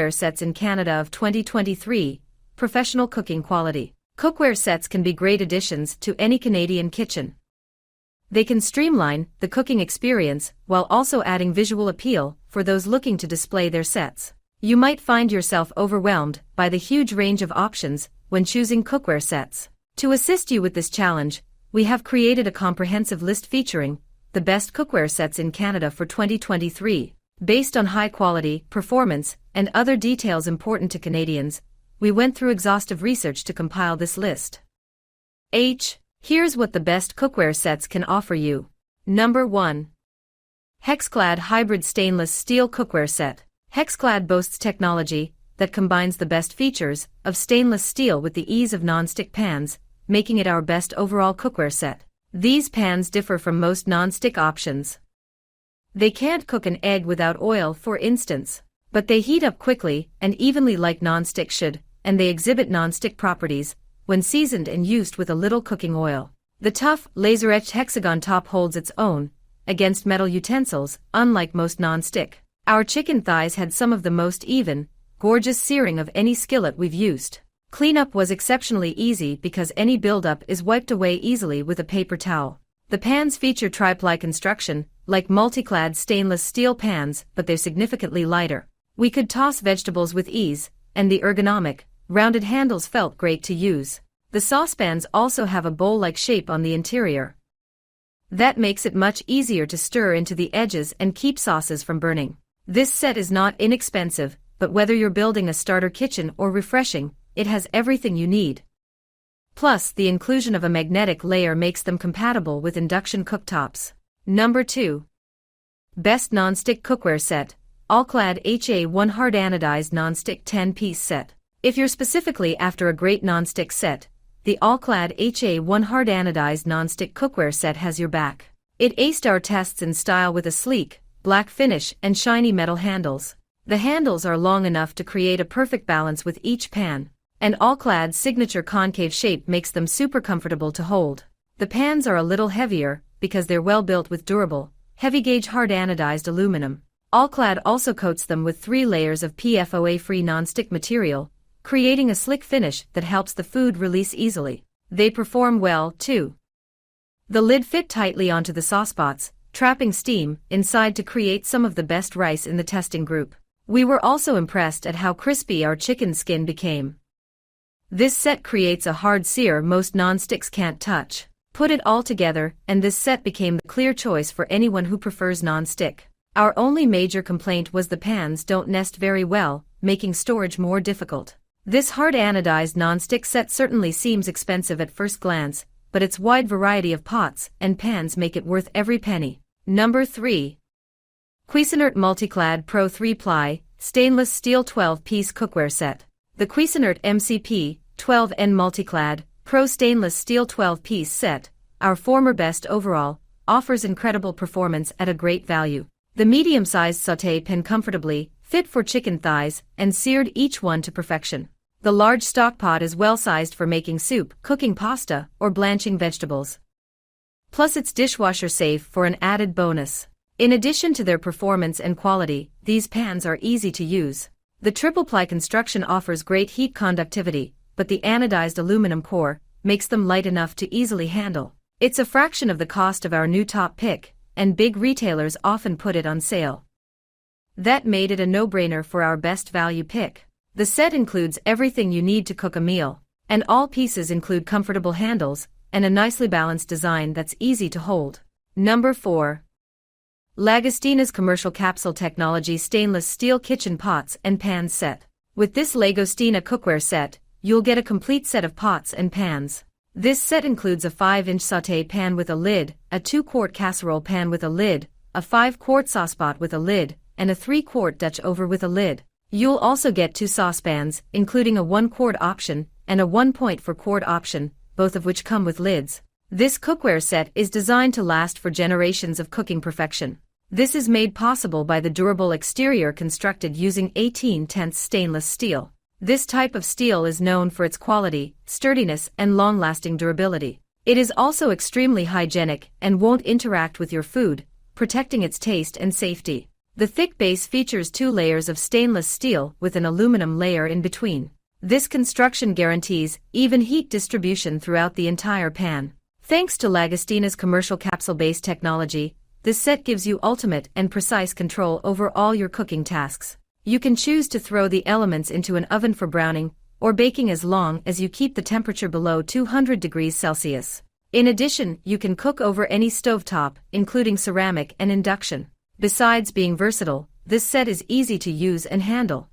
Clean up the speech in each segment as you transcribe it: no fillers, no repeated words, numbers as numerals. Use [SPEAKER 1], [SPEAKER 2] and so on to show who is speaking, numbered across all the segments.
[SPEAKER 1] Cookware Sets in Canada of 2023, Professional Cooking Quality. Cookware sets can be great additions to any Canadian kitchen. They can streamline the cooking experience while also adding visual appeal for those looking to display their sets. You might find yourself overwhelmed by the huge range of options when choosing cookware sets. To assist you with this challenge, we have created a comprehensive list featuring the best cookware sets in Canada for 2023. Based on high quality, performance, and other details important to Canadians, we went through exhaustive research to compile this list. Here's what the best cookware sets can offer you. Number 1. HexClad Hybrid Stainless Steel Cookware Set. HexClad boasts technology that combines the best features of stainless steel with the ease of non-stick pans, making it our best overall cookware set. These pans differ from most non-stick options. They can't cook an egg without oil, for instance, but they heat up quickly and evenly like non-stick should, and they exhibit non-stick properties when seasoned and used with a little cooking oil. The tough, laser-etched hexagon top holds its own against metal utensils, unlike most non-stick. Our chicken thighs had some of the most even, gorgeous searing of any skillet we've used. Cleanup was exceptionally easy because any buildup is wiped away easily with a paper towel. The pans feature tri-ply construction, like MultiClad stainless steel pans, but they're significantly lighter. We could toss vegetables with ease, and the ergonomic, rounded handles felt great to use. The saucepans also have a bowl-like shape on the interior. That makes it much easier to stir into the edges and keep sauces from burning. This set is not inexpensive, but whether you're building a starter kitchen or refreshing, it has everything you need. Plus, the inclusion of a magnetic layer makes them compatible with induction cooktops. Number 2. Best Non-Stick Cookware Set, All-Clad HA1 Hard Anodized Non-Stick 10-Piece Set. If you're specifically after a great non-stick set, the All-Clad HA1 Hard Anodized Non-Stick Cookware Set has your back. It aced our tests in style with a sleek, black finish and shiny metal handles. The handles are long enough to create a perfect balance with each pan, and All-Clad's signature concave shape makes them super comfortable to hold. The pans are a little heavier because they're well built with durable, heavy-gauge hard anodized aluminum. All-Clad also coats them with 3 layers of PFOA-free non-stick material, creating a slick finish that helps the food release easily. They perform well, too. The lid fit tightly onto the saucepots, trapping steam inside to create some of the best rice in the testing group. We were also impressed at how crispy our chicken skin became. This set creates a hard sear most non-sticks can't touch. Put it all together, and this set became the clear choice for anyone who prefers non-stick. Our only major complaint was the pans don't nest very well, making storage more difficult. This hard anodized non-stick set certainly seems expensive at first glance, but its wide variety of pots and pans make it worth every penny. Number 3. Cuisinart MultiClad Pro 3-Ply Stainless Steel 12-Piece Cookware Set. The Cuisinart MCP 12N MultiClad Pro Stainless Steel 12-Piece Set, our former best overall, offers incredible performance at a great value. The medium-sized sauté pan comfortably fit for chicken thighs and seared each one to perfection. The large stock pot is well-sized for making soup, cooking pasta, or blanching vegetables. Plus it's dishwasher safe for an added bonus. In addition to their performance and quality, these pans are easy to use. The triple-ply construction offers great heat conductivity, but the anodized aluminum core makes them light enough to easily handle. It's a fraction of the cost of our new top pick, and big retailers often put it on sale. That made it a no-brainer for our best value pick. The set includes everything you need to cook a meal, and all pieces include comfortable handles and a nicely balanced design that's easy to hold. Number 4. Lagostina's Commercial Capsule Technology Stainless Steel Kitchen Pots and Pans Set. With this Lagostina cookware set, you'll get a complete set of pots and pans. This set includes a 5-inch sauté pan with a lid, a 2-quart casserole pan with a lid, a 5-quart saucepot with a lid, and a 3-quart Dutch over with a lid. You'll also get 2 saucepans, including a 1-quart option and a 1.4-quart option, both of which come with lids. This cookware set is designed to last for generations of cooking perfection. This is made possible by the durable exterior constructed using 18/10 stainless steel. This type of steel is known for its quality, sturdiness, and long-lasting durability. It is also extremely hygienic and won't interact with your food, protecting its taste and safety. The thick base features 2 layers of stainless steel with an aluminum layer in between. This construction guarantees even heat distribution throughout the entire pan. Thanks to Lagostina's commercial capsule-based technology, this set gives you ultimate and precise control over all your cooking tasks. You can choose to throw the elements into an oven for browning or baking as long as you keep the temperature below 200 degrees Celsius. In addition, you can cook over any stovetop, including ceramic and induction. Besides being versatile, this set is easy to use and handle.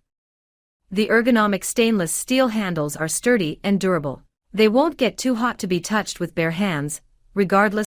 [SPEAKER 1] The ergonomic stainless steel handles are sturdy and durable. They won't get too hot to be touched with bare hands, regardless